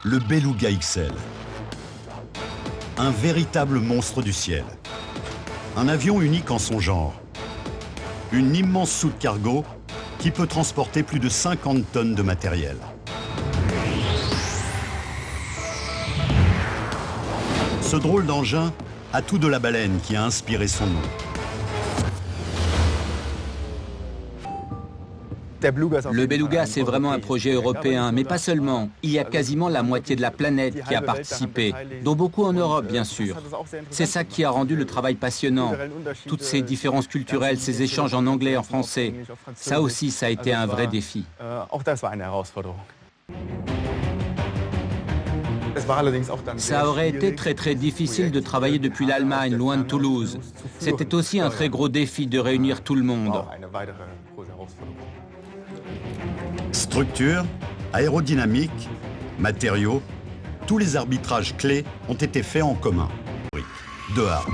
le Beluga XL. Un véritable monstre du ciel. Un avion unique en son genre. Une immense soute cargo qui peut transporter plus de 50 tonnes de matériel. Ce drôle d'engin a tout de la baleine qui a inspiré son nom. Le Beluga, c'est vraiment un projet européen, mais pas seulement. Il y a quasiment la moitié de la planète qui a participé, dont beaucoup en Europe, bien sûr. C'est ça qui a rendu le travail passionnant. Toutes ces différences culturelles, ces échanges en anglais et en français, ça aussi, ça a été un vrai défi. Ça aurait été très difficile de travailler depuis l'Allemagne, loin de Toulouse. C'était aussi un très gros défi de réunir tout le monde. Structure, aérodynamique, matériaux, tous les arbitrages clés ont été faits en commun. De Hard.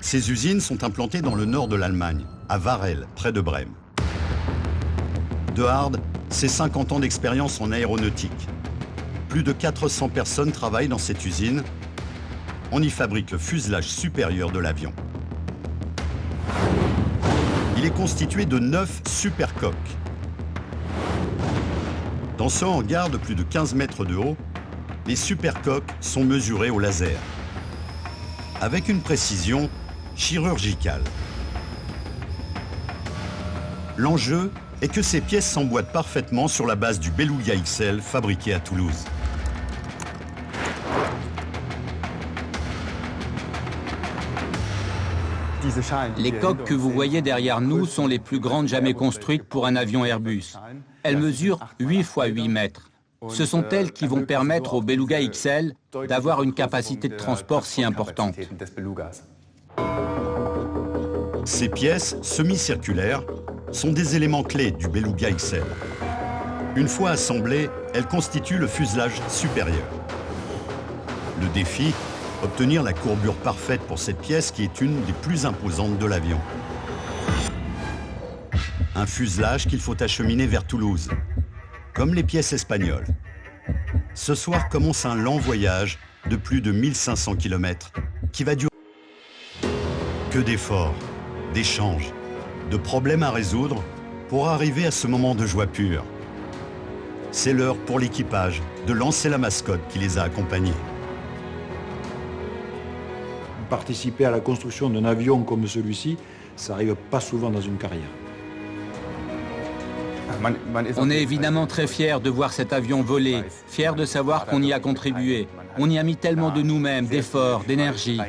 Ces usines sont implantées dans le nord de l'Allemagne, à Varel, près de Brême. De Hard, c'est 50 ans d'expérience en aéronautique. Plus de 400 personnes travaillent dans cette usine. On y fabrique le fuselage supérieur de l'avion. Il est constitué de 9 supercoques. Dans ce hangar de plus de 15 mètres de haut, les supercoques sont mesurées au laser, avec une précision chirurgicale. L'enjeu est que ces pièces s'emboîtent parfaitement sur la base du Beluga XL fabriqué à Toulouse. Les coques que vous voyez derrière nous sont les plus grandes jamais construites pour un avion Airbus. Elles mesurent 8 x 8 mètres. Ce sont elles qui vont permettre au Beluga XL d'avoir une capacité de transport si importante. Ces pièces semi-circulaires sont des éléments clés du Beluga XL. Une fois assemblées, elles constituent le fuselage supérieur. Le défi, obtenir la courbure parfaite pour cette pièce qui est une des plus imposantes de l'avion. Un fuselage qu'il faut acheminer vers Toulouse, comme les pièces espagnoles. Ce soir commence un lent voyage de plus de 1500 km qui va durer. Que d'efforts, d'échanges, de problèmes à résoudre pour arriver à ce moment de joie pure. C'est l'heure pour l'équipage de lancer la mascotte qui les a accompagnés. Participer à la construction d'un avion comme celui-ci, ça n'arrive pas souvent dans une carrière. On est évidemment très fiers de voir cet avion voler, fiers de savoir qu'on y a contribué. On y a mis tellement de nous-mêmes, d'efforts, d'énergie.